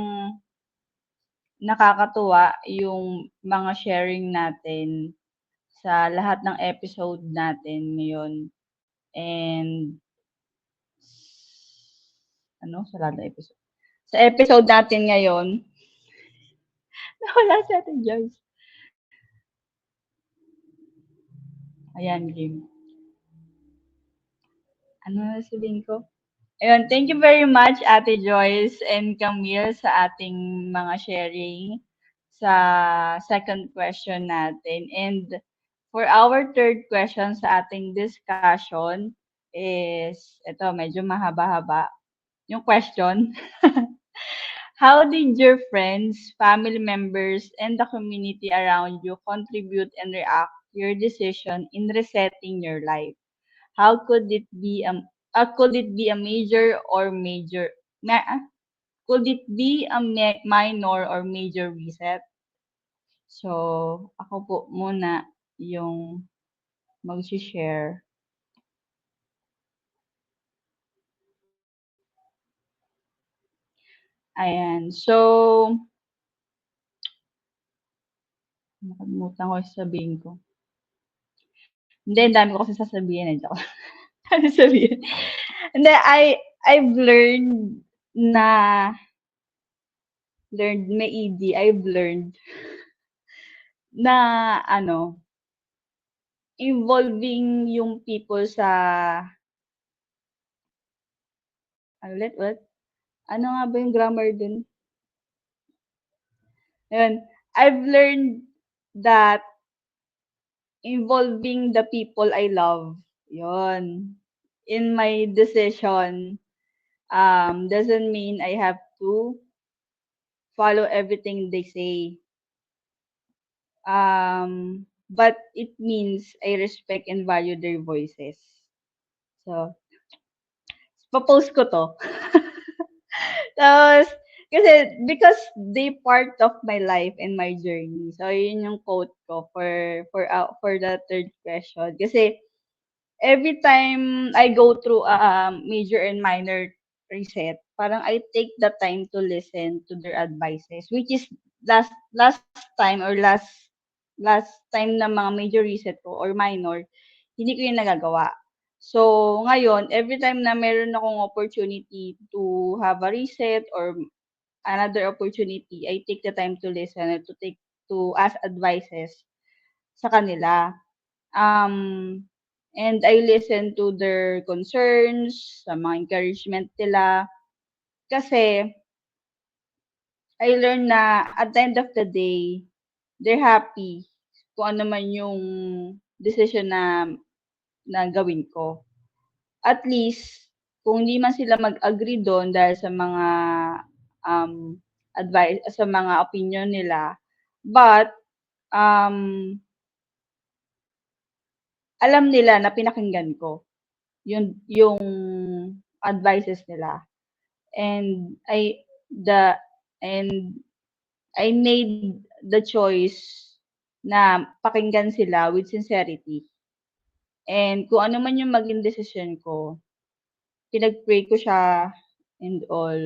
nakakatuwa yung mga sharing natin sa lahat ng episode natin ngayon. And sa lahat ng episode. Sa episode natin ngayon, nawala si Ate Joyce. Ayan, game. Ano na sabihin ko? Ayun, thank you very much, Ate Joyce and Camille, sa ating mga sharing sa second question natin. And for our third question sa ating discussion is, ito, medyo mahaba-haba. yung question. How did your friends, family members, and the community around you contribute and react to your decision in resetting your life? How could it be a major or major could it be a minor or major reset? So, ako po muna yung mag-share. Ayan. So, nakalimutan ko yung sasabihin ko. Hindi, ang dami ko kasi sasabihin eh. Joke. Ano sabihin? Hindi, I've learned na may ED, I've learned na ano, involving yung people sa, ulit? Ano nga ba yung grammar dun? Ayun. I've learned that involving the people I love, yon, in my decision, doesn't mean I have to follow everything they say. But it means I respect and value their voices. So, post ko to. Tapos, kasi, because they part of my life and my journey. So, yun yung quote ko for the third question. Kasi, every time I go through a major and minor reset, parang I take the time to listen to their advices, which is last time or last time na mga major reset ko or minor, hindi ko yun nagagawa. So, ngayon, every time na meron akong opportunity to have a reset or another opportunity, I take the time to listen and to ask advices sa kanila. Um, and I listen to their concerns, sa mga encouragement nila. Kasi, I learned na at the end of the day, they're happy kung ano man yung decision na gawin ko. At least, kung hindi man sila mag-agree doon dahil sa mga advice, sa mga opinion nila, but um, alam nila na pinakinggan ko yung advices nila. And the and I made the choice na pakinggan sila with sincerity. And kung ano man yung maging decision ko, pinag-pray ko siya and all.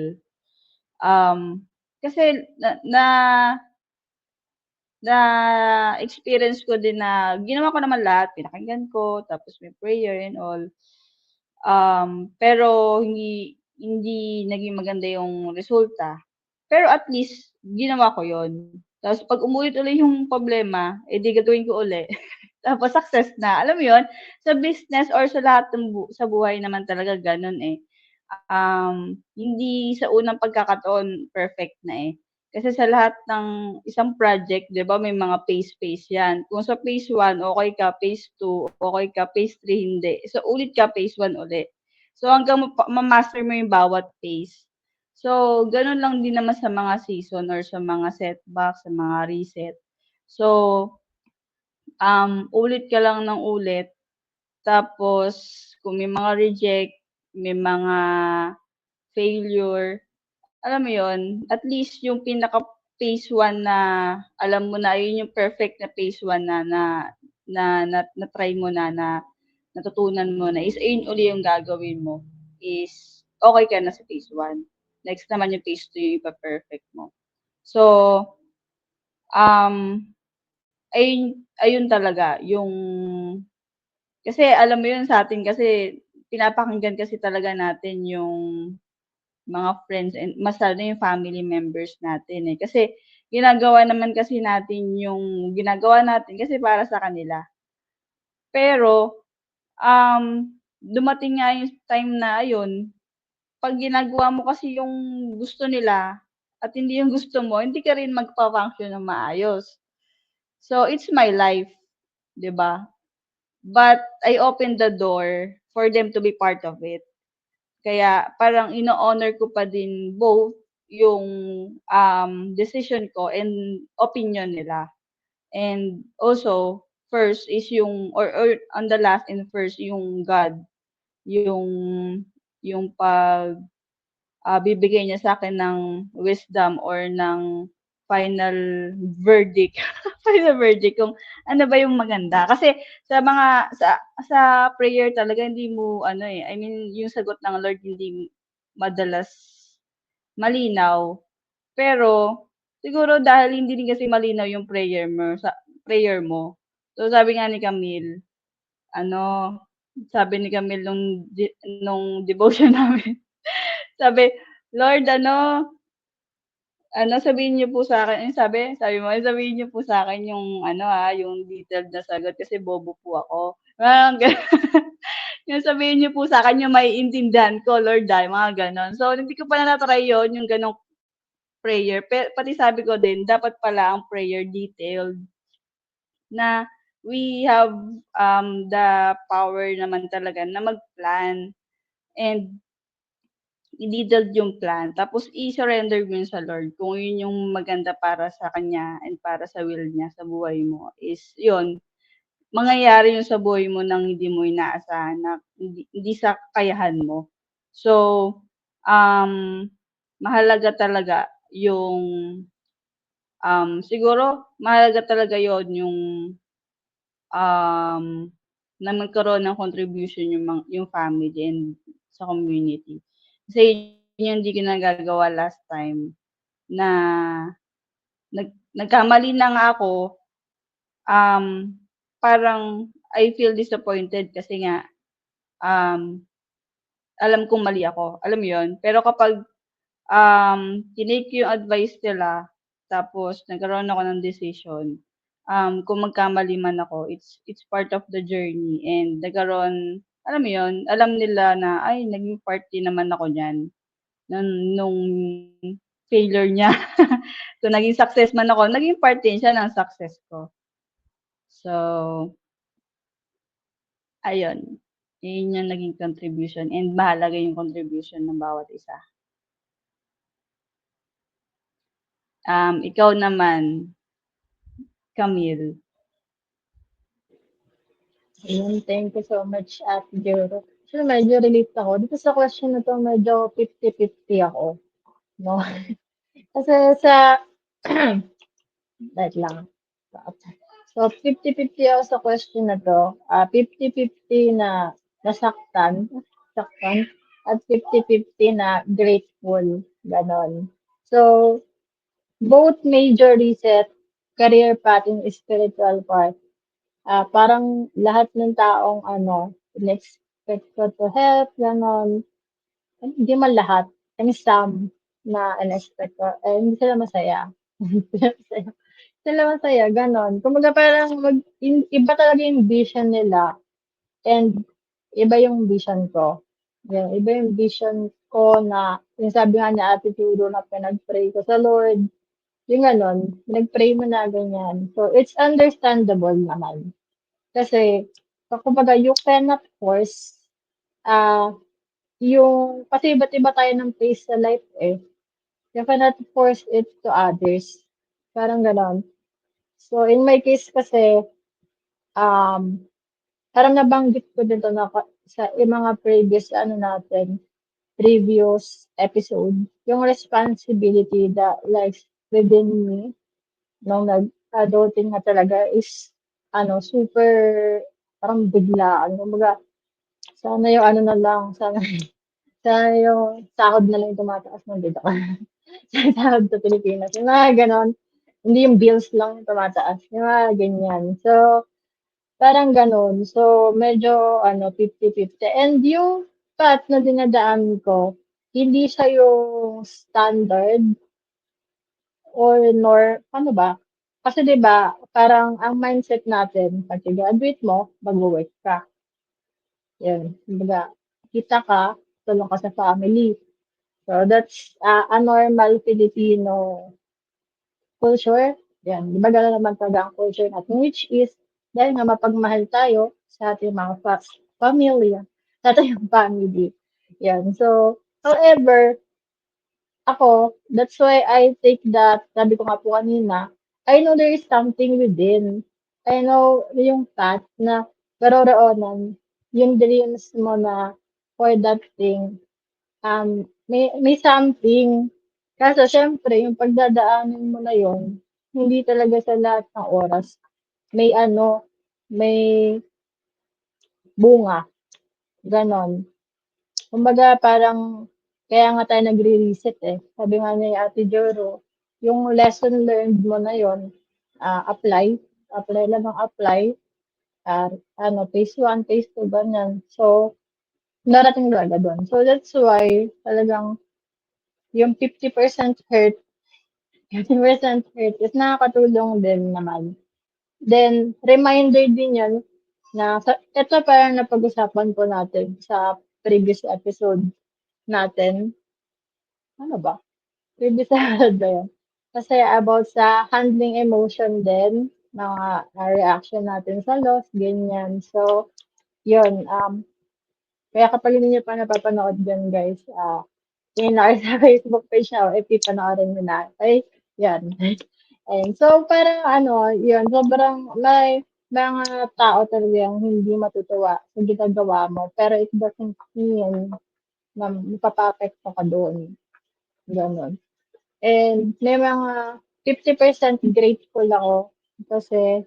Kasi na experience ko din na ginawa ko naman lahat, pinakinggan ko, tapos may prayer and all. Pero hindi naging maganda yung resulta. Pero at least ginawa ko yon. Tapos 'pag umulit uli yung problema, eh, di gagawin ko uli. Tapos success na. Alam mo yun? Sa business or sa lahat ng sa buhay naman talaga gano'n, eh. Hindi sa unang pagkakataon perfect na, eh. Kasi sa lahat ng isang project, 'di ba, may mga phase 'yan. Kung sa phase 1 okey ka, phase 2 okey ka, phase 3 hindi. So, ulit ka phase 1 uli. So, hanggang ma-master mo yung bawat phase. So, gano'n lang din naman sa mga season or sa mga setback, sa mga reset. So, ulit ka lang ng ulit. Tapos, kung may mga reject, may mga failure, alam mo yon, at least yung pinaka phase 1 na alam mo na yun yung perfect na phase 1 na try mo na natutunan mo na is ayun uli yung gagawin mo is okay ka na sa phase 1. Next naman yung phase 2 yung ipa-perfect mo. So, um, ayun talaga yung kasi alam mo yun sa atin kasi pinapakinggan kasi talaga natin yung mga friends and mas lalo na yung family members natin, eh. Kasi ginagawa naman kasi natin yung ginagawa natin kasi para sa kanila. Pero, dumating nga yung time na ayun, 'pag ginagawa mo kasi yung gusto nila at hindi yung gusto mo, hindi ka rin magfa-function ng maayos. So, it's my life, 'di ba? But I opened the door for them to be part of it. Kaya parang ino-honor ko pa din both yung, decision ko and opinion nila. And also, first is yung or on the last and first yung God, yung yung bibigay niya sa'kin ng wisdom or ng final verdict, final verdict kung ano ba yung maganda. Kasi sa prayer talaga hindi mo ano, I mean yung sagot ng Lord hindi madalas malinaw. Pero siguro dahil hindi din kasi malinaw yung prayer mo. So sabi nga ni Camille, ano, sabi ni Camille nung devotion namin, sabi, "Lord sabihin niyo po sa'kin," ano sabi mo, "Sabihin niyo po sa'kin yung ano, yung detailed na sagot kasi bobo po ako." Parang gano'n. Yung sabihin niyo po sa'kin yung maiintindihan ko Lord, mga gano'n. So, hindi ko pa na-try yun, yung gano'ng prayer. Pati sabi ko din dapat pala ang prayer detailed na we have, the power naman talaga na mag-plan and i-detailed yung plan tapos i-surrender mo yun sa Lord kung yun yung maganda para sa kanya and para sa will niya sa buhay mo is yun, mangyayari yun sa buhay mo ng hindi mo inaasahan na hindi sa kakayahan mo. So, mahalaga talaga yung, siguro mahalaga talaga yon yung, um, na magkaroon ng contribution yung family and sa community. Kasi yun yung hindi ko nagagawa last time na nagkamali na nga ako, parang I feel disappointed kasi nga, um, alam kong mali ako, alam mo yun? Pero kapag, tinake yung advice nila tapos nagkaroon ako ng decision, kung magkamali man ako, it's part of the journey and nagkaroon alam mo yun, alam nila na, ay naging part din naman ako niyan nung failure niya. Kung naging success man ako, naging part din siya ng success ko. So, ayun. Yun yung naging contribution and mahalaga yung contribution ng bawat isa. Ikaw naman, Camille. Ayun, thank you so much, Ate Jero. Actually, medyo relate ako. Dito sa question na 'to, medyo 50-50 ako, 'no? Kasi sa wait lang. So, 50-50 ako sa question na 'to. 50-50 na nasaktan, at 50-50 na grateful, gano'n. So, both major reset, career path, and spiritual path. Parang lahat ng taong ano, in-expect ko to help, gano'n. Hindi man lahat, I mean some na in-expect ko, hindi sila masaya. Hindi sila masaya. Sila masaya, gano'n. Kumbaga parang iba talaga yung vision nila and iba yung vision ko. Yan, iba yung vision ko na yung sabi nga ni Ate Turo na pinag-pray ko sa Lord, yung gano'n, pinag-pray mo na ganyan. So, it's understandable naman. Kasi, kumbaga, you cannot force, ah, kasi iba't iba tayo ng pace sa life eh. You cannot force it to others. Parang gano'n. So, in my case kasi, um, parang nabanggit ko din 'to na sa yung mga previous episode, yung responsibility that lies within me nung nag-adulting na talaga is ano, super parang biglaan. Kumbaga, sana yung ano na lang, sana yung sahod na lang yung tumataas ng dito ka. Sahod sa Pilipinas. Yung mga ganon. Hindi yung bills lang yung tumataas. Yung mga ganyan. So, parang gano'n. So, medyo ano, 50-50. And yung path na dinadaan ko, hindi siya yung standard ano ba? Kasi 'di ba, parang ang mindset natin pagka-graduate mo, magwo-work ka. 'Yun, kumbaga kita ka, tulong ka sa family. So, that's a normal Filipino culture. 'Yan, 'di ba gano'n naman talaga ang culture natin, which is dahil nga mapagmahal tayo sa ating mga pamilya, sa ating family. Yan. So, however, ako, that's why I take that, sabi ko nga po kanina, I know there is something within. I know yung path na karoroonan, yung dreams mo na for that thing, may something. Kaso syempre, yung pagdadaanan mo na yon, hindi talaga sa lahat ng oras may ano, may bunga, ganon. Kumbaga parang kaya nga tayo nagre-reset, eh. Sabi nga ni Ate Joro, yung lesson learned mo na yon, apply, apply lang ng apply, ah, phase 1, phase 2, ganyan. So, darating talaga dun. So, that's why talagang yung 50% hurt, 50% hurt is nakakatulong din naman. Then, reminder din yan na ito parang napag-usapan po natin sa previous episode natin. Ano ba? Previous episode ba yun? Kasi about sa handling emotion din, mga reaction natin sa loss, ganyan. So, yun. Kaya kapag hindi nyo pa napapanood dyan, guys, tingin na kayo sa Facebook page na, if panoorin nyo na. Okay? Yan. And so, parang ano, yun, sobrang may mga tao talagang hindi matutuwa sa ginagawa mo, pero it doesn't mean na mapapapekto ka doon. Ganon. And may mga 50% grateful ako kasi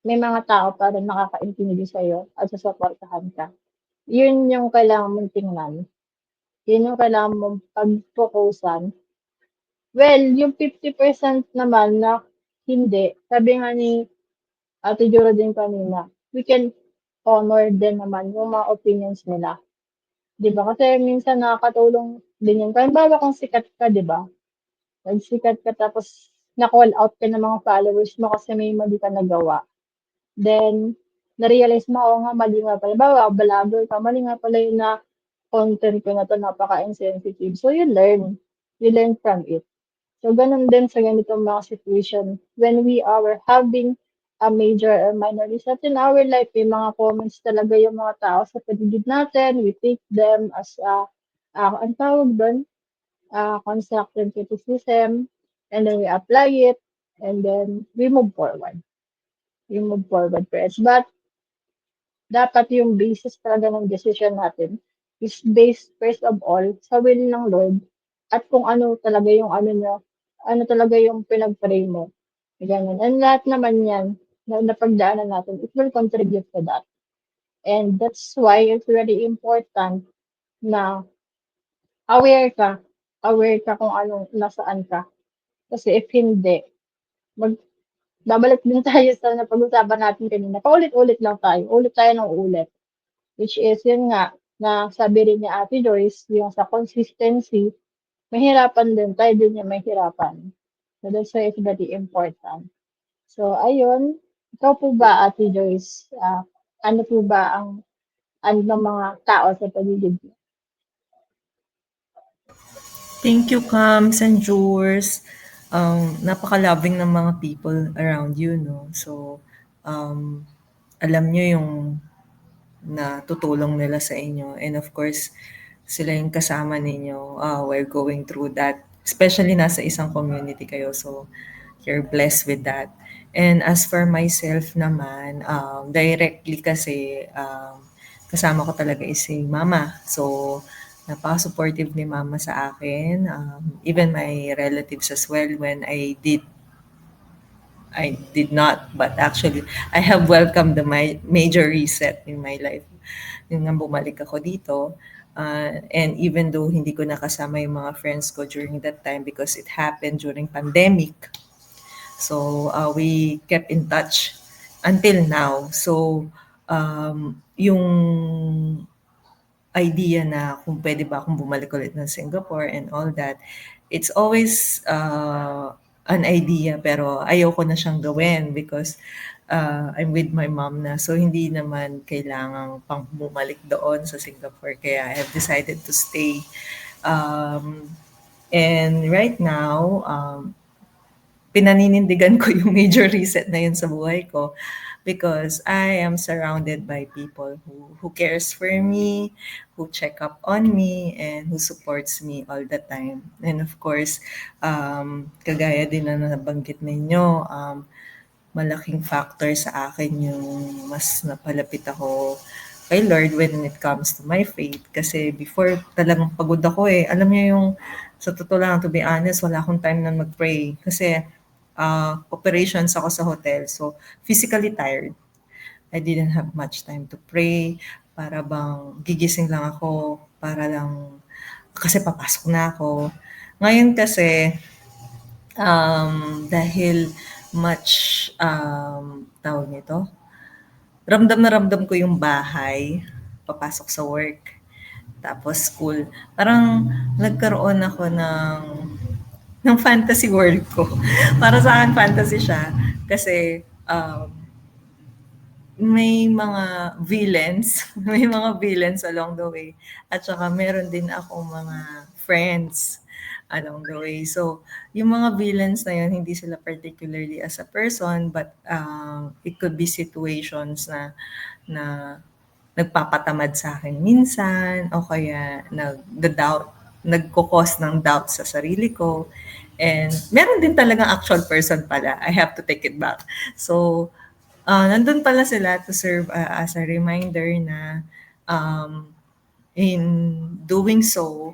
may mga tao pa rin nakakaintindi sa'yo at susuportahan ka. Yun yung kailangan mong tingnan. Yun yung kailangan mong pag-focusan. Well, yung 50% naman na hindi, sabi nga ni Ate Jura din kanina, we can honor din naman yung mga opinions nila. 'Di ba? Kasi minsan nakakatulong din yun. Halimbawa kung sikat ka, 'di ba? Nagsikat ka tapos na-call out ka ng mga followers mo kasi may mali ka nagawa. Then, na-realize mo, oo nga, mali nga pala. Halimbawa, vlogger ka, mali nga pala yun na content ko na to, napaka-insensitive. So, you learn. You learn from it. So, ganun din sa ganitong mga situation. When we are having a major or minor reset in our life, may mga comments talaga yung mga tao sa paligid natin. We take them as ang tawag doon, constructive criticism, and then we apply it, and then we move forward. We move forward first. But dapat yung basis talaga ng decision natin is based first of all sa will ng Lord at kung ano talaga yung ano niya, ano talaga yung pinag-pray mo. Ganun. And lahat naman yan na napagdaanan natin, it will contribute to that. And that's why it's very important na aware ka. Aware ka kung anong nasaan ka. Kasi if hindi, mag, babalik din tayo sa napag-usapan natin kanina. Paulit-ulit lang tayo. Ulit tayo ng ulit. Which is, yun nga, na sabi rin ni Ate Joyce, yung sa consistency, mahirapan din, tayo din yung mahirapan. So, that's why it's very important. So, ayun. Ikaw po ba, Ate Joyce, ano po ba ang ano ng mga tao sa paligid mo? Thank you, Kams and Jurs. Napaka-loving ng mga people around you, no? So, um, alam nyo yung natutulong nila sa inyo. And of course, sila yung kasama ninyo while going through that. Especially nasa isang community kayo. So, you're blessed with that. And as for myself naman, directly kasi kasama ko talaga is si mama. So, napaka-supportive ni mama sa akin. Even my relatives as well when I did not, but actually, I have welcomed the my major reset in my life. Yung nga bumalik ako dito. And even though hindi ko nakasama yung mga friends ko during that time because it happened during pandemic. So, we kept in touch until now. So, yung idea na kung pwede ba akong bumalik ulit ng Singapore and all that, it's always an idea pero ayoko na siyang gawin because I'm with my mom na. So, hindi naman kailangang pang bumalik doon sa Singapore. Kaya I have decided to stay. Um, and right now, pinaninindigan ko yung major reset na yun sa buhay ko. because I am surrounded by people who cares for me, who check up on me, and who supports me all the time. And of course, kagaya din na nabanggit ninyo, malaking factor sa akin yung mas napalapit ako kay Lord when it comes to my faith. Kasi before talagang pagod ako eh. Alam niyo yung, sa totoo lang, to be honest, wala akong time na mag-pray. Kasi operations ako sa hotel. So, physically tired. I didn't have much time to pray. Para bang gigising lang ako para lang kasi papasok na ako. Ngayon kasi, dahil much, tawag nito, ramdam na ramdam ko yung bahay, papasok sa work, tapos school. Parang nagkaroon ako ng fantasy world ko. Para sa akin, fantasy siya. Kasi, may mga villains, may mga villains along the way. At saka meron din akong mga friends along the way. So, yung mga villains na yun, hindi sila particularly as a person, but it could be situations na nagpapatamad sa akin minsan o kaya nagda-doubt, nagko-cause ng doubt sa sarili ko. And meron din talagang actual person pala. I have to take it back. So, nandun pala sila to serve as a reminder na um, in doing so,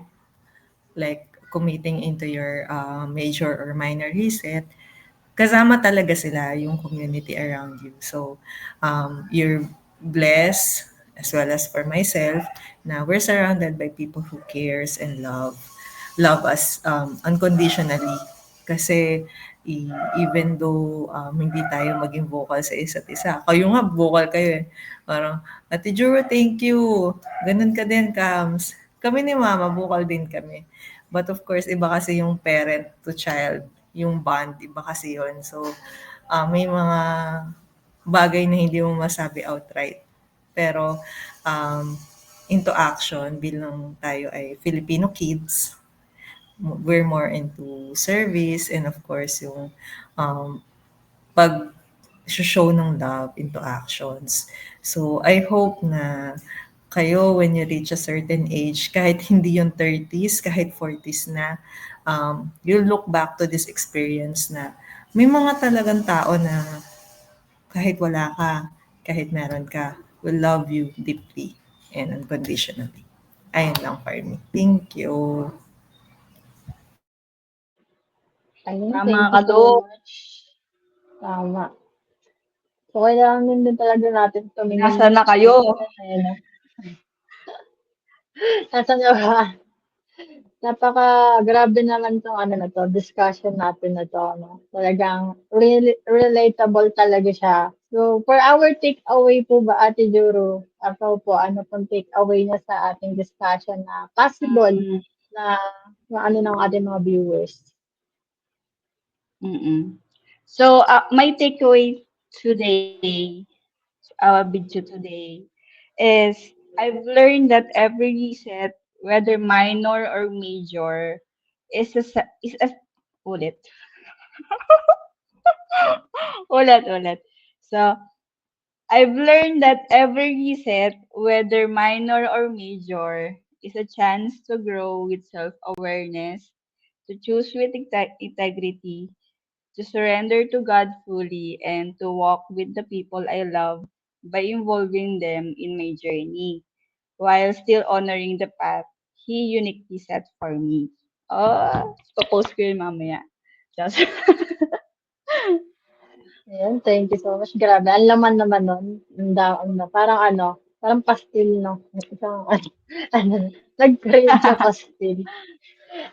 like committing into your major or minor reset, kasama talaga sila yung community around you. So, you're blessed as well as for myself na we're surrounded by people who cares and love us unconditionally. Kasi even though hindi tayo maging vocal sa isa't isa, kayo nga vocal kayo eh. Parang, Ate Juro, thank you. Ganun ka din, Kams. Kami ni Mama, vocal din kami. But of course, iba kasi yung parent to child, yung bond, iba kasi yun. So, may mga bagay na hindi mo masabi outright. Pero, into action, bilang tayo ay Filipino kids, we're more into service and of course yung pag show ng love into actions. So, I hope na kayo when you reach a certain age, kahit hindi yung 30s, kahit 40s na, you'll look back to this experience na may mga talagang tao na kahit wala ka, kahit meron ka, will love you deeply and unconditionally. Ayun lang for me. Thank you. Ayun, Tama thank you ka so doon. much. Tama. So, kailangan din talaga natin tumingin Nasaan na kayo? eh, no? Nasaan na ba? Grabe naman 'tong ano na 'to, discussion natin na 'to, no? Talagang relatable talaga siya. So, for our takeaway po ba, Ate Juru, ikaw po, ano pong takeaway niya sa ating discussion na possible Mm, na maano ng ating mga viewers? mm. So, my takeaway today, our video today, is I've learned that every reset, whether minor or major, is a ulit. Ulit. So, I've learned that every reset, whether minor or major, is a chance to grow with self-awareness, to choose with integrity, to surrender to God fully, and to walk with the people I love by involving them in my journey, while still honoring the path He uniquely set for me. Oh, post ko yun mamaya. Just, Ayan, thank you so much. Grabe, ang laman naman nun. Ang daon na. Parang ano, parang pastil, no? Isang, ano, nag-crave sa pastil.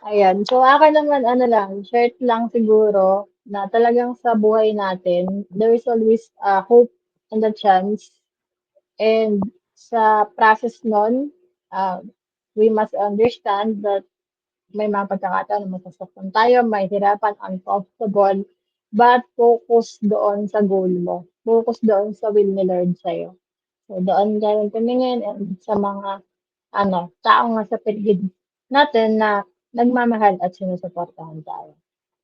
Ayan. So, akin naman, ano lang, short lang siguro na talagang sa buhay natin, there is always hope and a chance. And sa process nun, uh, we must understand that may mga pagkakataon na masasaktan tayo, mahihirapan, uncomfortable, but focus doon sa goal mo. Focus doon sa will ni Lord sa'yo. So, doon ka rin tumingin and sa mga taong nasa paligid natin na nagmamahal at sinusuportahan tayo.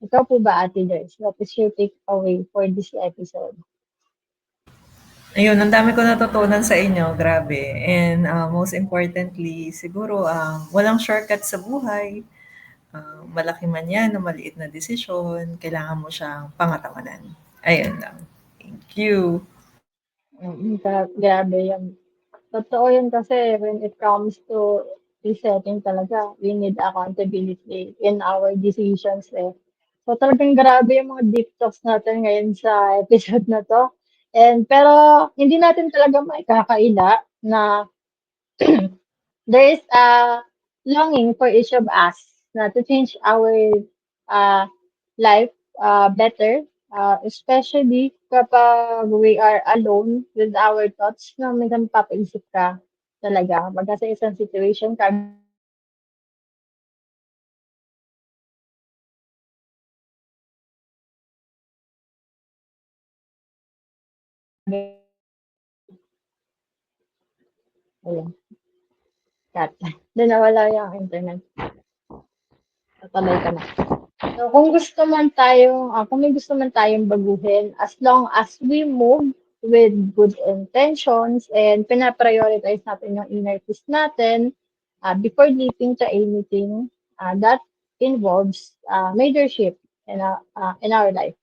Ikaw po ba, Ate Joyce? What is your takeaway for this episode? Ayun, ang dami ko natutunan sa inyo, grabe. And most importantly, siguro walang shortcut sa buhay. Malaki man yan o maliit na desisyon, kailangan mo siyang pangatawanan. Ayun lang. Thank you. Grabe yan. Totoo yun kasi when it comes to resetting talaga, we need accountability in our decisions eh. So talagang grabe yung mga deep talks natin ngayon sa episode na to. Pero hindi natin talaga maikakaila na there is a longing for each of us na to change our uh, life better, especially kapag we are alone with our thoughts na may papaisip ka talaga. Magka sa isang situation ka, ayun, cut. Doon nawala yung internet. Tuloy ka na. So, kung may gusto man tayong baguhin, as long as we move with good intentions and pinaprioritize natin yung inner peace natin, before leaping to anything that involves major shift in our life.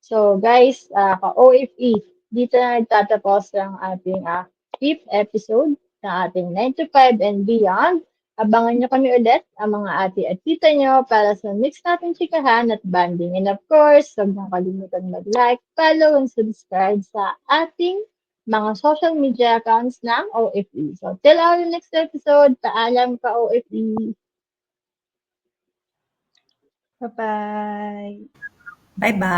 So guys, ka-OFE, dito na nagtatapos ang ating fifth episode ng ating 9 to 5 and beyond. Abangan nyo kami ulit, ang mga ate at tita nyo para sa next nating chikahan at banding. And of course, huwag nyo kalimutan mag-like, follow, and subscribe sa ating mga social media accounts ng OFE. So, till our next episode, paalam ka OFE! Bye-bye. Bye-bye.